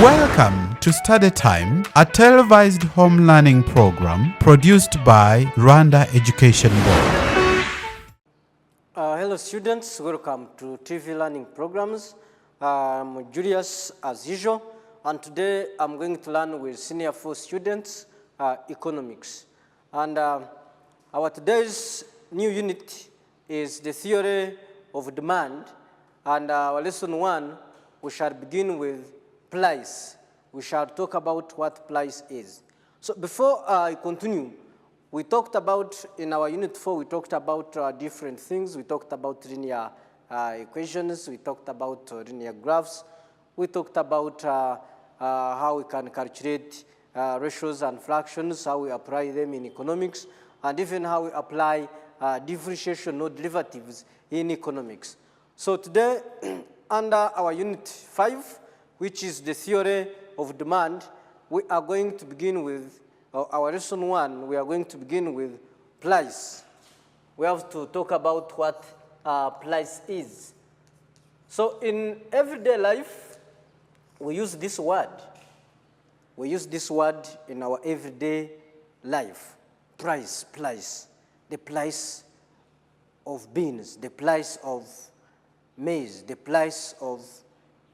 Welcome to Study Time, a televised home learning program produced by Rwanda Education Board. Hello students, welcome to TV learning programs. I'm Julius as usual, and today I'm going to learn with senior 4 students economics. And our today's new unit is the theory of demand, and our lesson 1, we shall begin with price. We shall talk about what price is. So before I continue, we talked about, in our unit 4, we talked about different things. We talked about linear equations. We talked about linear graphs. We talked about how we can calculate ratios and fractions, how we apply them in economics, and even how we apply differentiation or derivatives in economics. So today, under our unit 5, which is the theory of demand, we are going to begin with our lesson 1. We are going to begin with price. We have to talk about what price is. So in everyday life, we use this word. We use this word in our everyday life. Price. The price of beans, the price of maize, the price of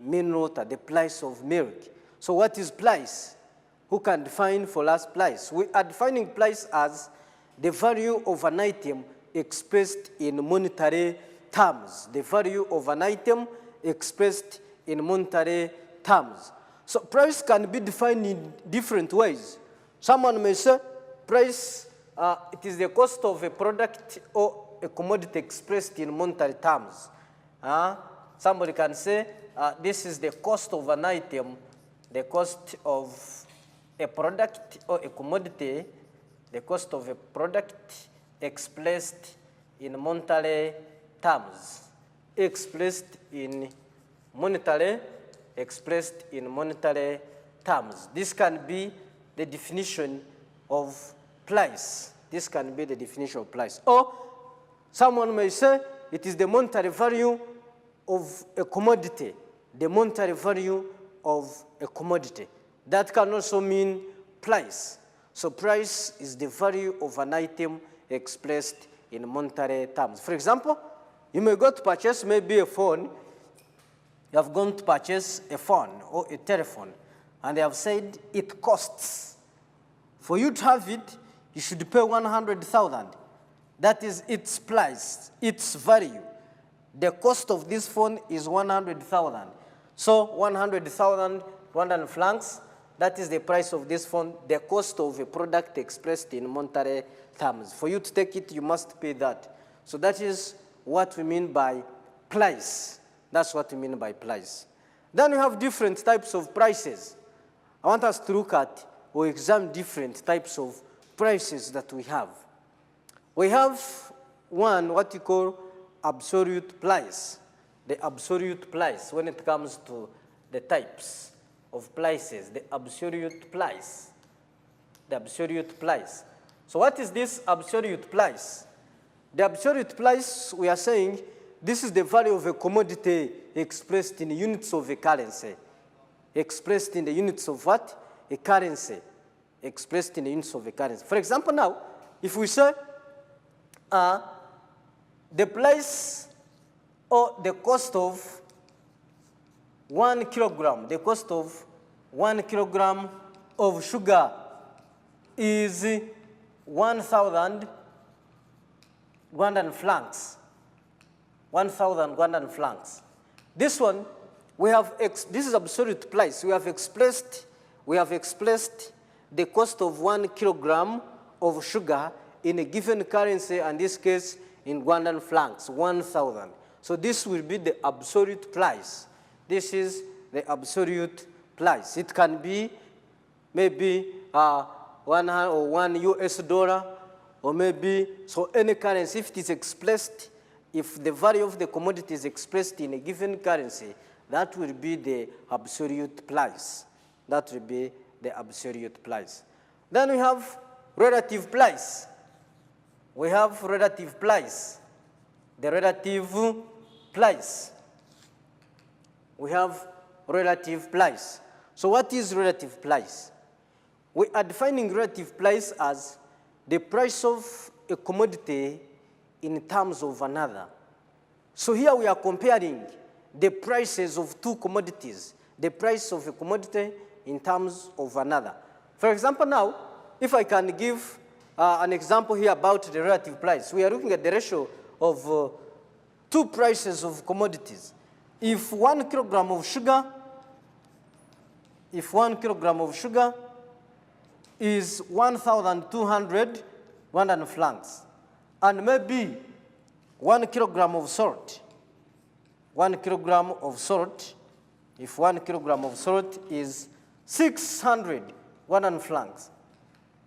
mineral water, the price of milk. So what is price? Who can define for us price? We are defining price as the value of an item expressed in monetary terms. The value of an item expressed in monetary terms. So price can be defined in different ways. Someone may say price, it is the cost of a product or a commodity expressed in monetary terms. Somebody can say this is the cost of an item, the cost of a product or a commodity, the cost of a product expressed in monetary terms, expressed in monetary terms. This can be the definition of price. This can be the definition of price. Or someone may say it is the monetary value of a commodity, the monetary value of a commodity. That can also mean price. So price is the value of an item expressed in monetary terms. For example, you may go to purchase maybe a phone. You have gone to purchase a phone or a telephone, and they have said it costs. For you to have it, you should pay 100,000. That is its price, its value. The cost of this phone is 100,000. So 100,000 Rwandan francs, that is the price of this phone, the cost of a product expressed in monetary terms. For you to take it, you must pay that. So that is what we mean by price. That's what we mean by price. Then we have different types of prices. I want us to look at or examine different types of prices that we have. We have one, what you call absolute price. The absolute price when it comes to the types of prices, the absolute price. The absolute price. So what is this absolute price? The absolute price, we are saying, this is the value of a commodity expressed in units of a currency. Expressed in the units of what? A currency. Expressed in the units of a currency. For example now, if we say the price or the cost of 1 kilogram, the cost of 1 kilogram of sugar is 1,000 Rwandan francs. 1,000 Rwandan francs. This one, we have, this is absolute price. We have expressed the cost of 1 kilogram of sugar in a given currency, and in this case, in Rwandan francs, 1,000. So this will be the absolute price. This is the absolute price. It can be maybe $1 US, or maybe, so any currency, if it is expressed, if the value of the commodity is expressed in a given currency, that will be the absolute price. That will be the absolute price. Then we have relative price. We have relative price. The relative price. We have relative price. So what is relative price? We are defining relative price as the price of a commodity in terms of another. So here we are comparing the prices of two commodities, the price of a commodity in terms of another. For example, now, if I can give an example here about the relative price, we are looking at the ratio of two prices of commodities. If 1 kilogram of sugar, is 1,200 Rwandan francs, and maybe 1 kilogram of salt, 1 kilogram of salt, if 1 kilogram of salt is 600 Rwandan francs.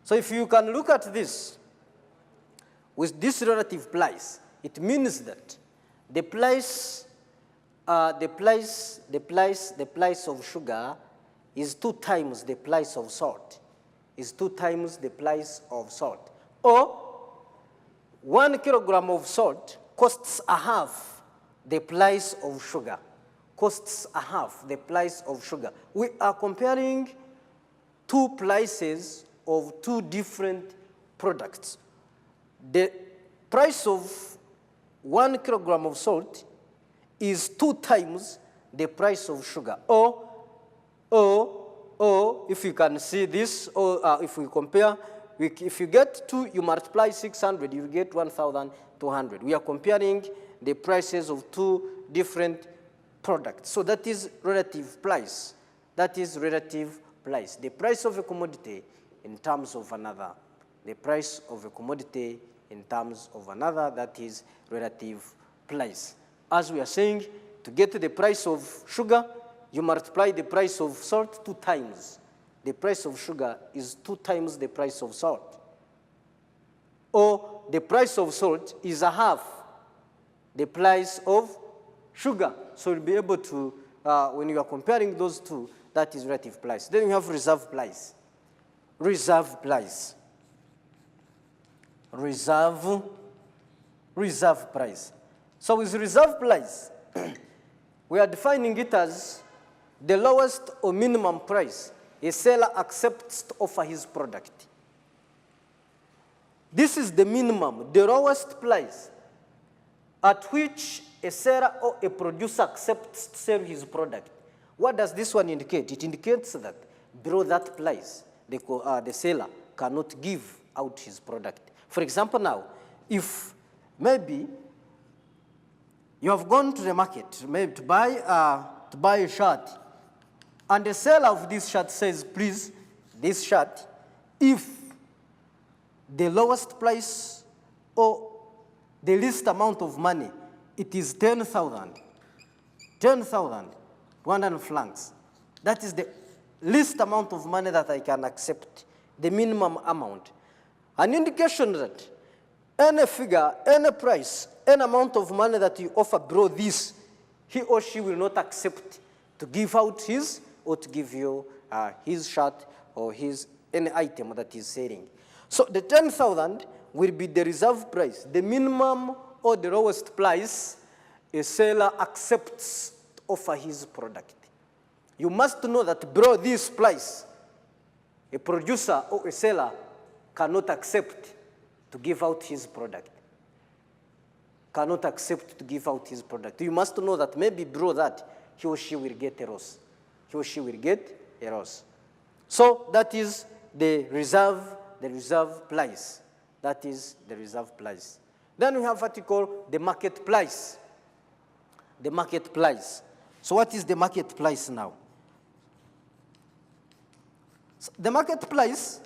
So if you can look at this with this relative price, it means that the price of sugar is 2 times the price of salt, is 2 times the price of salt. Or 1 kilogram of salt costs a half the price of sugar, costs a half the price of sugar. We are comparing two prices of two different products. The price of 1 kilogram of salt is 2 times the price of sugar. Or if you can see this, or if we compare, if you get 2, you multiply 600, you get 1,200. We are comparing the prices of two different products. So that is relative price. That is relative price. The price of a commodity in terms of another. The price of a commodity in terms of another, that is relative price. As we are saying, to get the price of sugar, you multiply the price of salt 2 times. The price of sugar is 2 times the price of salt. Or the price of salt is a half the price of sugar. So you'll be able to, when you are comparing those two, that is relative price. Then you have reserve price. Reserve price. Reserve price. So with reserve price, we are defining it as the lowest or minimum price a seller accepts to offer his product. This is the minimum, the lowest price at which a seller or a producer accepts to sell his product. What does this one indicate? It indicates that below that price, the seller cannot give out his product. For example now, if maybe you have gone to the market maybe to buy a shirt, and the seller of this shirt says, please, this shirt, if the lowest price or the least amount of money, it is 10,000 Rwandan francs. That is the least amount of money that I can accept, the minimum amount. An indication that any figure, any price, any amount of money that you offer below this, he or she will not accept to give out his or to give you his shirt or any item that he's selling. So the 10,000 will be the reserve price, the minimum or the lowest price a seller accepts to offer his product. You must know that below this price, a producer or a seller cannot accept to give out his product. Cannot accept to give out his product. You must know that maybe below that, he or she will get a loss. He or she will get a loss. So that is the reserve price. That is the reserve price. Then we have what we call the market price. The market price. So what is the market price now? So the market price,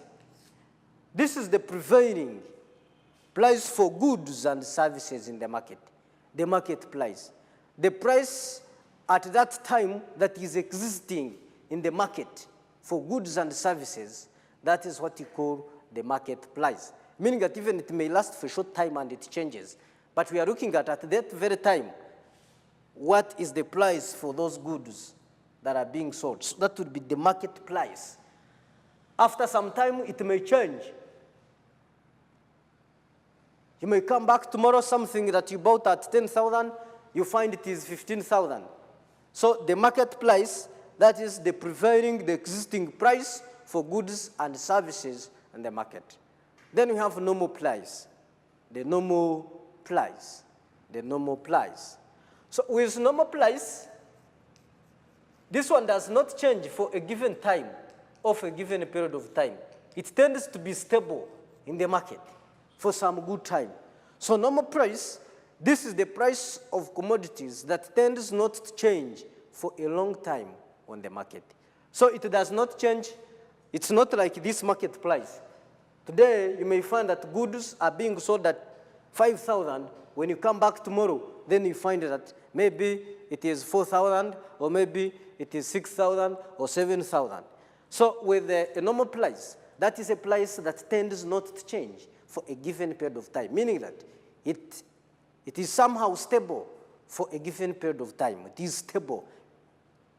this is the prevailing price for goods and services in the market. The market price. The price at that time that is existing in the market for goods and services, that is what you call the market price. Meaning that even it may last for a short time and it changes. But we are looking at that very time, what is the price for those goods that are being sold. So that would be the market price. After some time, it may change. You may come back tomorrow, something that you bought at 10,000, you find it is 15,000. So the market price That is the prevailing, the existing price for goods and services in the market. Then we have normal price, the normal price, the normal price. So with normal price, this one does not change for a given time or for a given period of time. It tends to be stable in the market for some good time. So normal price, this is the price of commodities that tends not to change for a long time on the market. So it does not change. It's not like this market price. Today, you may find that goods are being sold at 5,000. When you come back tomorrow, then you find that maybe it is 4,000, or maybe it is 6,000 or 7,000. So with a normal price, that is a price that tends not to change for a given period of time, meaning that it is somehow stable for a given period of time. It is stable.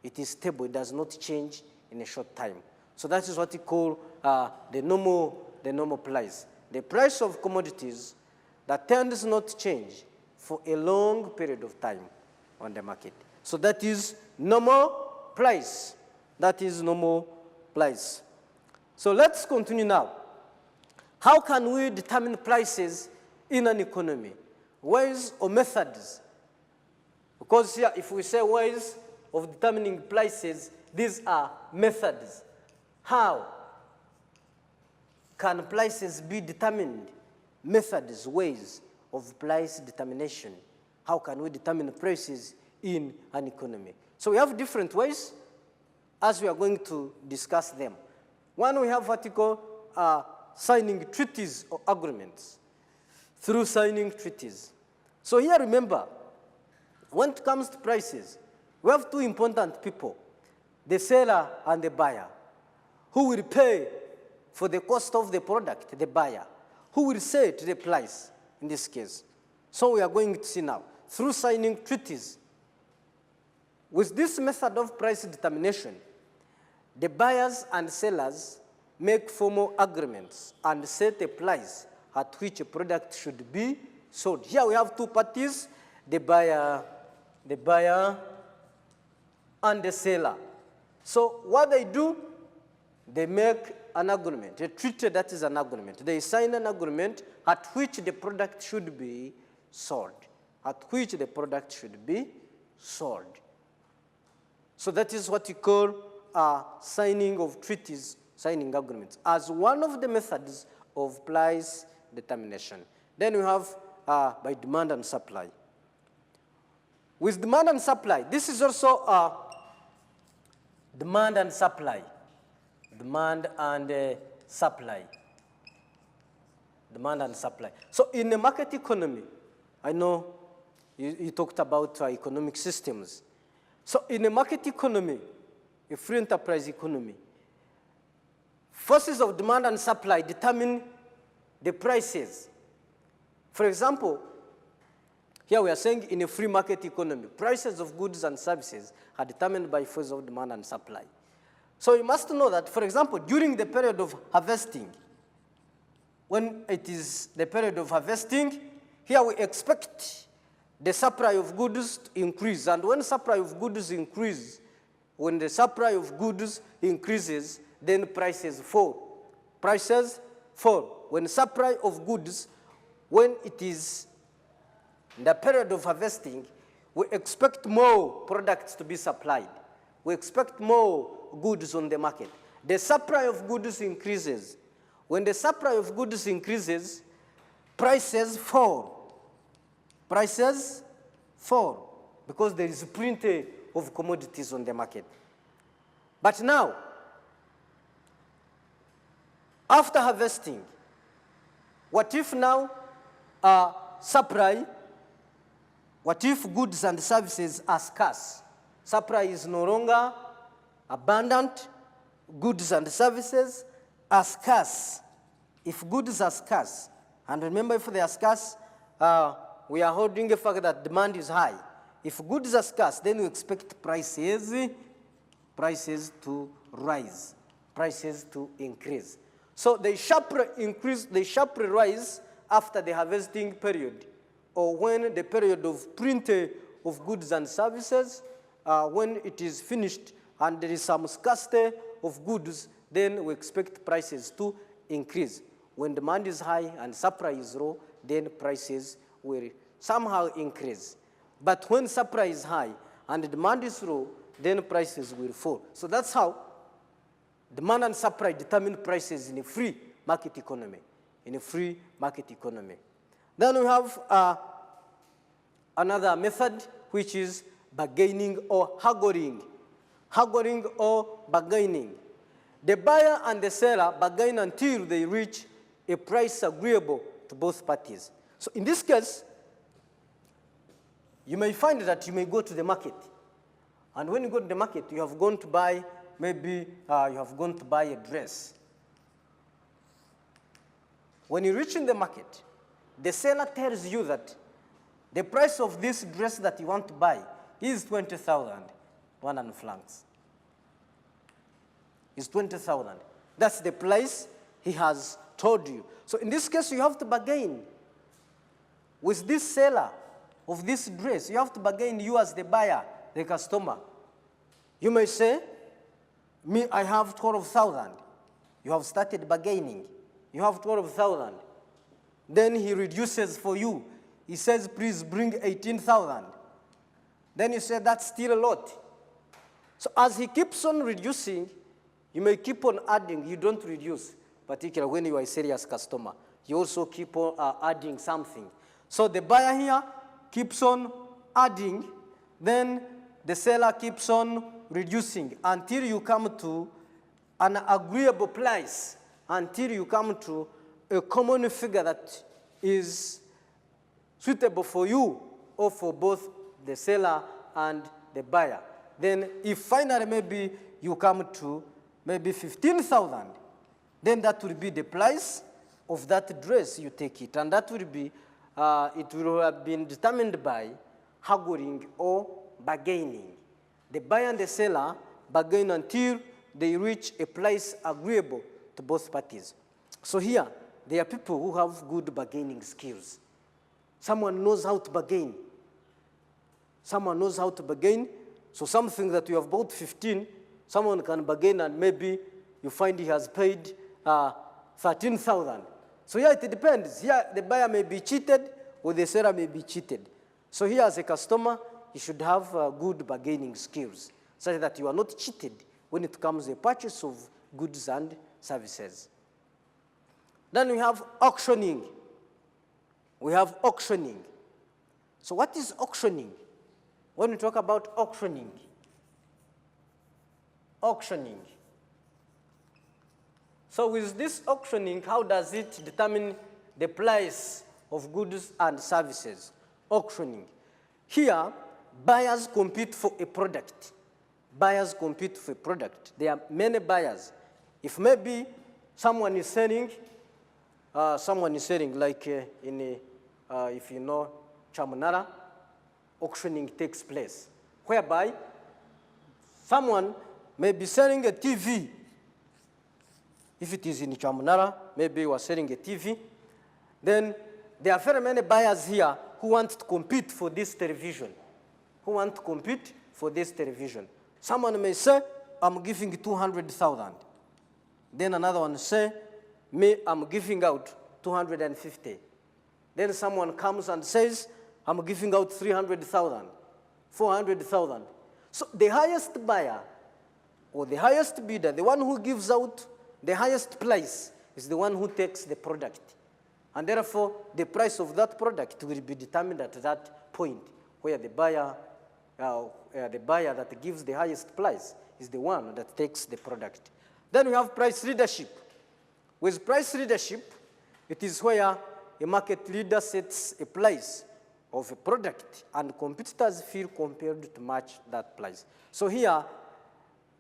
It is stable. It does not change in a short time. So that is what we call the normal price. The price of commodities that tends not to change for a long period of time on the market. So that is normal price. That is normal price. So let's continue now. How can we determine prices in an economy? Ways or methods? Because here, if we say ways of determining prices, these are methods. How can prices be determined? Methods, ways of price determination. How can we determine prices in an economy? So we have different ways as we are going to discuss them. One, we have what we call signing treaties or agreements through signing treaties. So here, remember, when it comes to prices, we have two important people, the seller and the buyer. Who will pay for the cost of the product? The buyer. Who will set the price in this case? So we are going to see now, through signing treaties. With this method of price determination, the buyers and sellers make formal agreements and set a price at which a product should be sold. Here we have two parties, the buyer and the seller. So what they do, they make an agreement, a treaty that is an agreement. They sign an agreement at which the product should be sold, at which the product should be sold. So that is what you call signing of treaties, signing agreements, as one of the methods of price determination. Then we have by demand and supply. With demand and supply, this is also demand and supply. Demand and supply. Demand and supply. So in a market economy, I know you talked about economic systems. So in a market economy, a free enterprise economy, forces of demand and supply determine the prices. For example, here we are saying in a free market economy, prices of goods and services are determined by forces of demand and supply. So you must know that, for example, during the period of harvesting, when it is the period of harvesting, here we expect the supply of goods to increase. And when supply of goods increase, when the supply of goods increases, then prices fall. Prices fall. When supply of goods, when it is in the period of harvesting, we expect more products to be supplied. We expect more goods on the market. The supply of goods increases. When the supply of goods increases, prices fall. Prices fall because there is plenty of commodities on the market. But now, after harvesting, what if now supply, what if goods and services are scarce? Supply is no longer abundant, goods and services are scarce. If goods are scarce, and remember if they are scarce, we are holding the fact that demand is high. If goods are scarce, then we expect prices to rise, prices to increase. So they sharply increase, they sharply rise after the harvesting period, or when the period of plenty of goods and services, when it is finished and there is some scarcity of goods, then we expect prices to increase. When demand is high and supply is low, then prices will somehow increase. But when supply is high and demand is low, then prices will fall. So that's how demand and supply determine prices in a free market economy. In a free market economy. Then we have another method, which is bargaining or haggling. Haggling or bargaining. The buyer and the seller bargain until they reach a price agreeable to both parties. So in this case, you may find that you may go to the market. And when you go to the market, you have gone to buy, maybe you have gone to buy a dress. When you reach in the market, the seller tells you that the price of this dress that you want to buy is 20,100 francs. It's 20,000. That's the price he has told you. So in this case, you have to bargain with this seller of this dress. You have to bargain, you as the buyer, the customer. You may say, me, I have 12,000. You have started bargaining. You have 12,000. Then he reduces for you. He says, please bring 18,000. Then you say, that's still a lot. So as he keeps on reducing, you may keep on adding. You don't reduce, particularly when you are a serious customer. You also keep on adding something. So the buyer here keeps on adding. Then the seller keeps on reducing until you come to an agreeable price, until you come to a common figure that is suitable for you or for both the seller and the buyer. Then if finally maybe you come to maybe 15,000, then that will be the price of that dress, you take it. And that will be, it will have been determined by haggling or bargaining. The buyer and the seller bargain until they reach a price agreeable to both parties. So here, there are people who have good bargaining skills. Someone knows how to bargain. Someone knows how to bargain. So something that you have bought 15, someone can bargain and maybe you find he has paid 13,000. So here it depends. Here the buyer may be cheated or the seller may be cheated. So here as a customer, you should have good bargaining skills such that you are not cheated when it comes to the purchase of goods and services. Then we have auctioning. We have auctioning. So what is auctioning? When we talk about auctioning, so with this auctioning, how does it determine the price of goods and services? Auctioning. Here, buyers compete for a product. Buyers compete for a product. There are many buyers. If maybe someone is selling like if you know Chamunara, auctioning takes place, whereby someone may be selling a TV. If it is in Chamunara, maybe you are selling a TV, then there are very many buyers here who want to compete for this television. Someone may say, I'm giving 200,000. Then another one say, me, I'm giving out 250. Then someone comes and says, I'm giving out 300,000, 400,000. So the highest buyer or the highest bidder, the one who gives out the highest price, is the one who takes the product. And therefore, the price of that product will be determined at that point where the buyer that gives the highest price is the one that takes the product. Then we have price leadership. With price leadership, it is where a market leader sets a price of a product and competitors feel compelled to match that price. So here,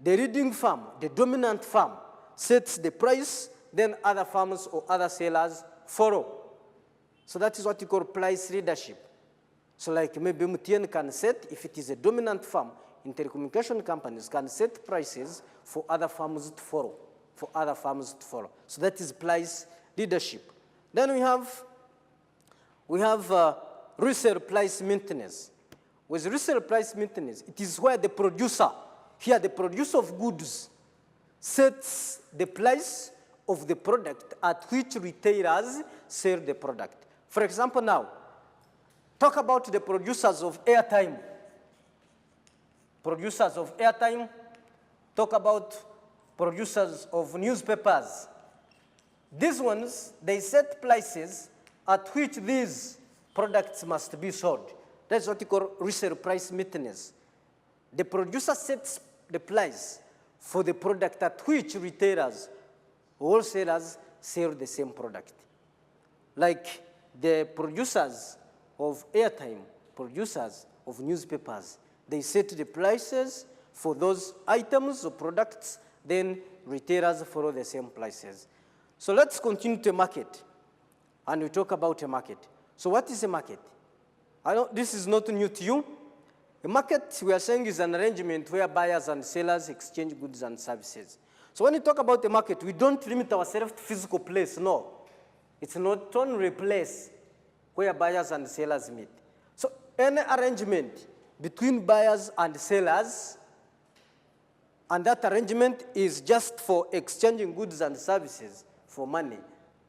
the leading firm, the dominant firm, sets the price, then other firms or other sellers follow. So that is what you call price leadership. So like maybe MTN can set, if it is a dominant firm, in telecommunication companies can set prices for other firms to follow, So that is price leadership. Then we have resale price maintenance. With resale price maintenance, it is where the producer Here, the producer of goods sets the price of the product at which retailers sell the product. For example, now, talk about the producers of airtime. Producers of airtime, talk about producers of newspapers. These ones, they set prices at which these products must be sold. That's what you call resale price maintenance. The producer sets the price for the product at which retailers, wholesalers sell the same product. Like the producers of airtime, producers of newspapers, they set the prices for those items or products, then retailers follow the same prices. So let's continue to market, and we talk about a market. So what is a market? I know this is not new to you. A market, we are saying, is an arrangement where buyers and sellers exchange goods and services. So when we talk about a market, we don't limit ourselves to physical place, no. It's not only a place where buyers and sellers meet. So any arrangement between buyers and sellers, and that arrangement is just for exchanging goods and services for money,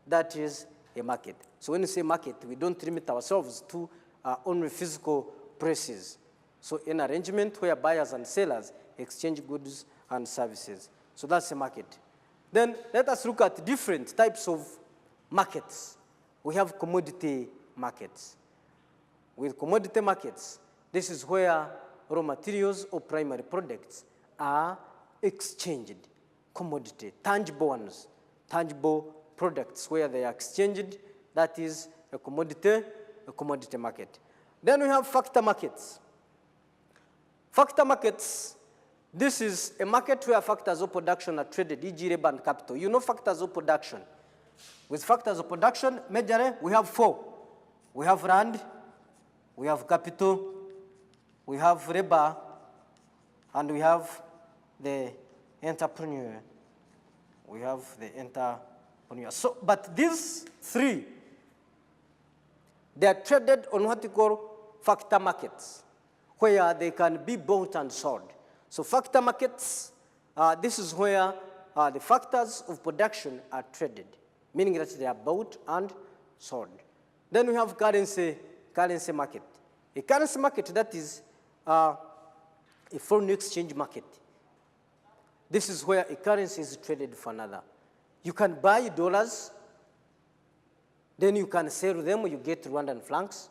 that is a market. So when you say market, we don't limit ourselves to only physical places. So an arrangement where buyers and sellers exchange goods and services. So that's a market. Then let us look at different types of markets. We have commodity markets. With commodity markets, this is where raw materials or primary products are exchanged. Commodity, tangible ones, tangible products where they are exchanged, that is a commodity market. Then we have factor markets. Factor markets, this is a market where factors of production are traded, e.g. labor and capital. You know factors of production. With factors of production, majorly, we have four. We have land, we have capital, we have labor, and we have the entrepreneur. We have the entrepreneur. So, but these three, they are traded on what we call factor markets, where they can be bought and sold. So factor markets, this is where the factors of production are traded, meaning that they are bought and sold. Then we have currency market. A currency market, that is a foreign exchange market. This is where a currency is traded for another. You can buy dollars, then you can sell them, you get Rwandan francs.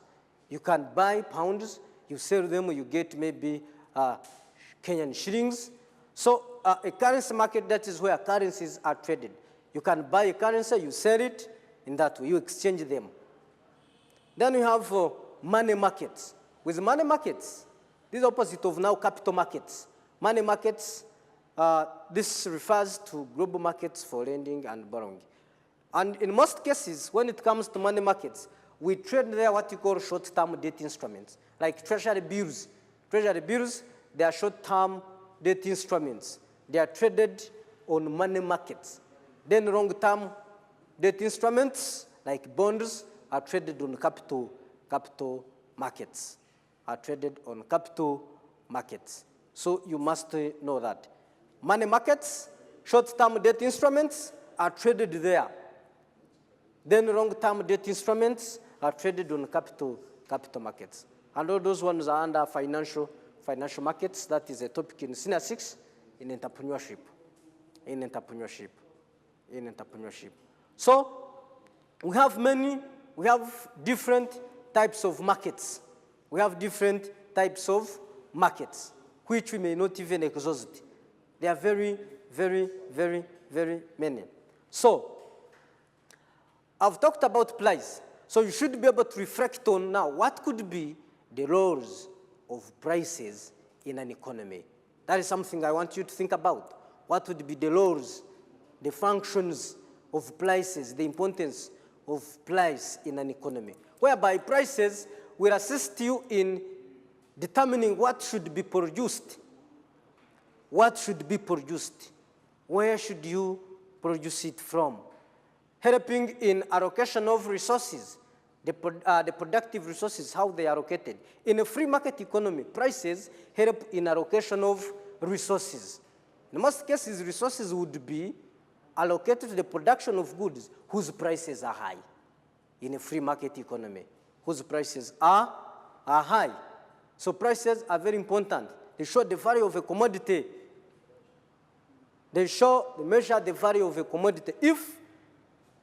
You can buy pounds, you sell them, you get maybe Kenyan shillings. So a currency market, that is where currencies are traded. You can buy a currency, you sell it, in that way, you exchange them. Then we have money markets. With money markets, this is opposite of now capital markets. Money markets, this refers to global markets for lending and borrowing. And in most cases, when it comes to money markets, we trade there what you call short-term debt instruments, like treasury bills. Treasury bills, they are short-term debt instruments. They are traded on money markets. Then long-term debt instruments, like bonds, are traded on capital markets. Are traded on capital markets. So you must know that. Money markets, short-term debt instruments are traded there. Then long-term debt instruments are traded on capital markets. And all those ones are under financial markets. That is a topic in Senior 6 in entrepreneurship. So we have different types of markets. We have different types of markets, which we may not even exhaust. There are very, very, very, very many. So I've talked about price. So you should be able to reflect on now what could be the roles of prices in an economy. That is something I want you to think about. What would be the roles, the functions of prices, the importance of price in an economy? Whereby prices will assist you in determining what should be produced. What should be produced? Where should you produce it from? Helping in allocation of resources, the productive resources, how they are allocated. In a free market economy, prices help in allocation of resources. In most cases, resources would be allocated to the production of goods whose prices are high in a free market economy, whose prices are high. So prices are very important. They show the value of a commodity. They measure the value of a commodity. If,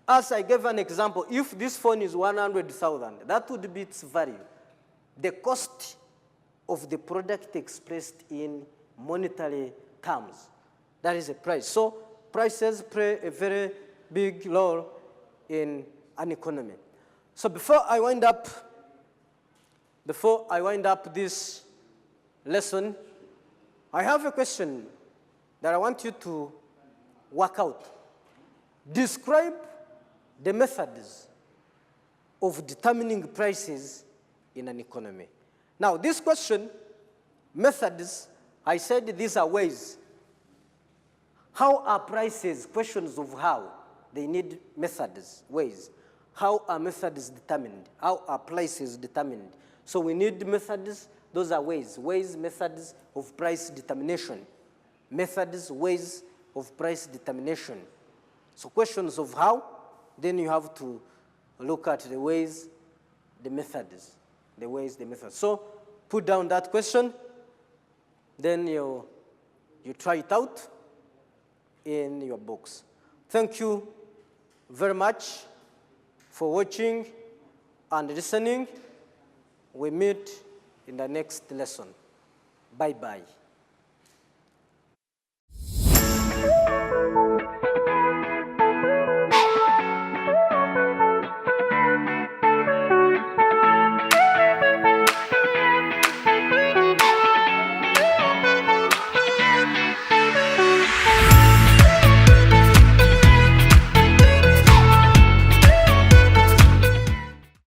as I gave an example, if this phone is 100,000, that would be its value. The cost of the product expressed in monetary terms. That is a price. So prices play a very big role in an economy. So before I wind up this lesson, I have a question that I want you to work out. Describe the methods of determining prices in an economy. Now, this question, methods, I said these are ways. How are prices? Questions of how. They need methods, ways. How are methods determined? How are prices determined? So we need methods. Those are ways. Ways, methods of price determination. Methods, ways of price determination. So questions of how, then you have to look at the ways, the methods. The ways, the methods. So put down that question. Then you try it out in your books. Thank you very much for watching and listening. We meet in the next lesson. Bye-bye.